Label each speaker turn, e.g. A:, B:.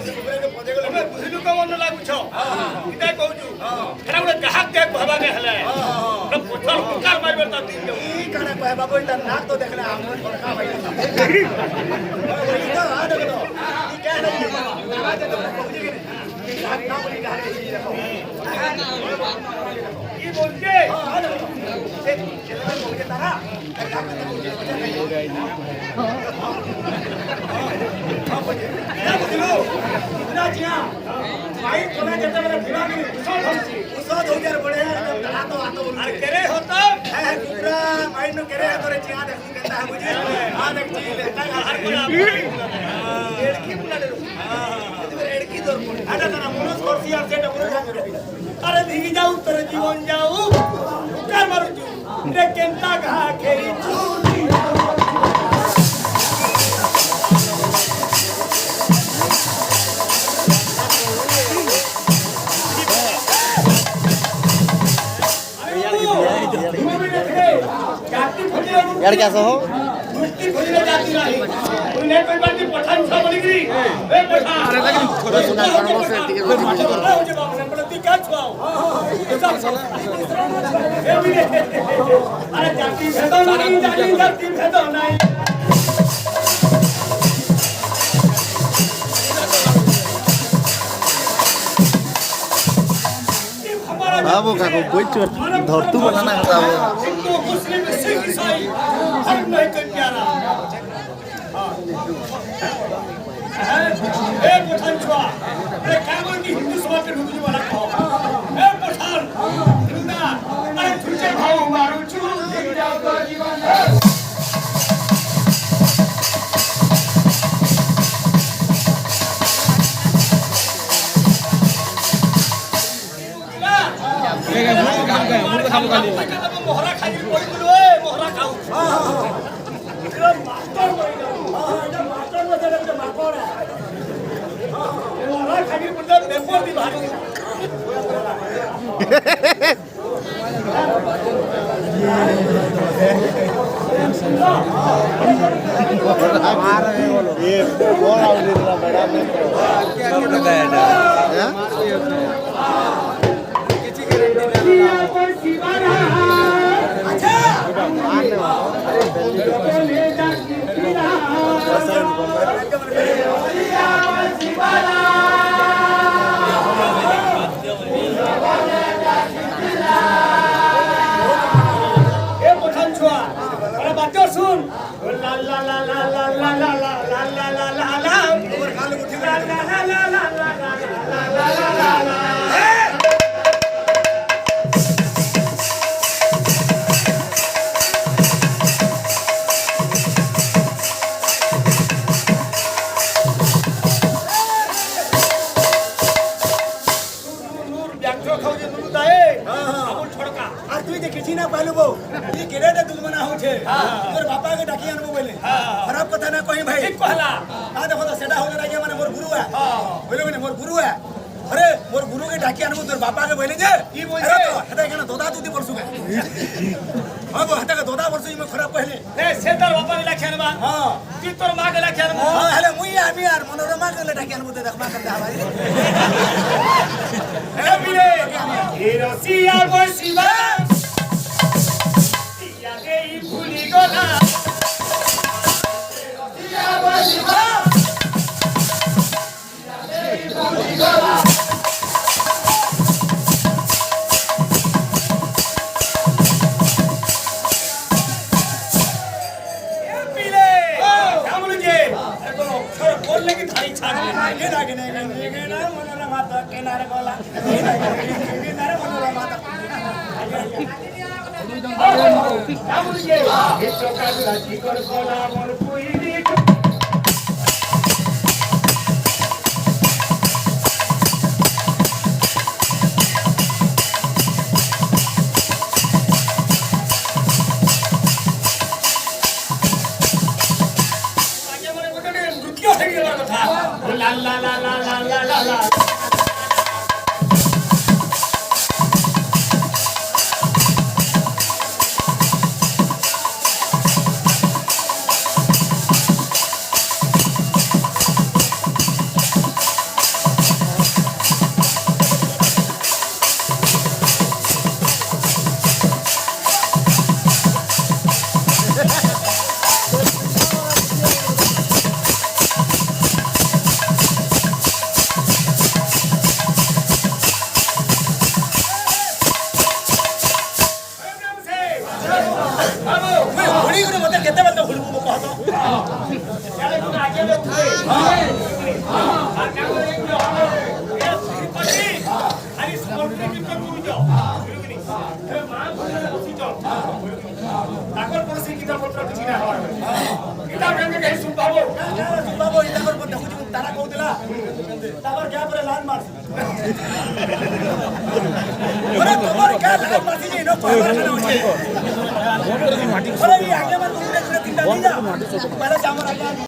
A: ତମେ ବୁଝିଲୁ କଣ ମନ ଲାଗୁଛ ଇଟା କହୁଛୁ ହେରା ଗୋଟେ କାହାକ ଦେख ଭାବାକେ ହେଲେ ଗୋଟେ ପଥର କୁକାର ମାରିବାର ତା ଦିନ ଯାଉ
B: ई काना कहबा कोई त नाक तो देखले हम फरका भाई तो आ देखो तो ई क्या है आवाज तो पहुंच गई ई हाथ ना बोली गा रही देखो
A: ई बोल के
B: आ देखो ए चलो बोल के तारा क्या बुझलो ना जिया भाई कोना जते मेरे दिमाग में उसद हो गया बड़े आ तो
A: अरे करे होता
B: है कुकरा माइंड नो करे तोरे जिया देखू कहता है मुझे आ देख जी लेता है एड़की बुला ले एड़की तोर आटा तना मनोज करसी और सेट अरे भीगी जाऊ तेरे जीवन जाऊ कर मारू जू रे केंता घा खेरी चूली
C: यार कैसा हो
A: मुट्ठी खोजले जाती रही उन्हें कोई बात नहीं पठान छा बोली गई ए पठान अरे लेकिन थोड़ा सुना करो से टिके कोई माटी करो हो जे बाप ने पड़ती क्या छुआओ अरे जाती भेदो नहीं जाती भेदो नहीं
C: अब का कोई चोट धरतू बनाना है अब
A: हिंदू मुस्लिम सिख ईसाई हर नहीं कर प्यारा ए पठान छुआ अरे क्या बोल की हिंदू समाज के रुक वाला कहो ए पठान हिंदा अरे तुझे भाव मारू छू जीव जाओ तो जीवन मोहरा खाई कोई बोलो ए मोहरा खाऊ ये मास्टर कोई ना ये मास्टर में से मास्टर है मोहरा खाई बोलते पेपर दी भारी
C: ये कौन आउट रहा बड़ा में क्या लगाया था
A: सुन ला ला ला ला ला ला ला ला ला ला ला ला ला और खाली उठी ला ला ला ला ला ला ला ला ला
B: ना पालू बो ई केरे दे दुलमना हो छे तोर बापा के डाकी आनबो बोले खराब कथा ना कहि भाई
A: ठीक कहला
B: आ देखो तो सेटा हो रे माने मोर गुरु है बोले ने मोर गुरु है अरे मोर गुरु के डाकी आनबो तोर बापा के बोले जे ई बोले तो हता केना दोदा दूदी परसु के हां बो हता के दोदा परसु में खराब कहले
A: ए सेटर बापा के डाकी आनबा हां की तोर मां के डाकी आनबो
B: हां हेले मुई आमी यार मनोरमा के डाकी आनबो ते देखमा कर हमारी
A: ए बिरे हिरोसिया बसिबा भूली गोला बोलने की थाली छाड़ मनोरमा तो किनारे बोला मनोरमा ला ला ला ला ला ला ला
B: आणि स्मृती कीर्तन करू जाओ हे महापुरुषाला बसी जाओ ताकर पुरुष गीता पत्र କିଛି ନା गीता गंगे कहीं सुन पाबो इला पर देखु जी तारा कहउतला ताकर क्या पर लाल मार अरे तोर क्या लाल मारती जे नो पावर खाना होचे अरे ये आगे में तुमने तीनटा नहीं जा पहले सामने आगे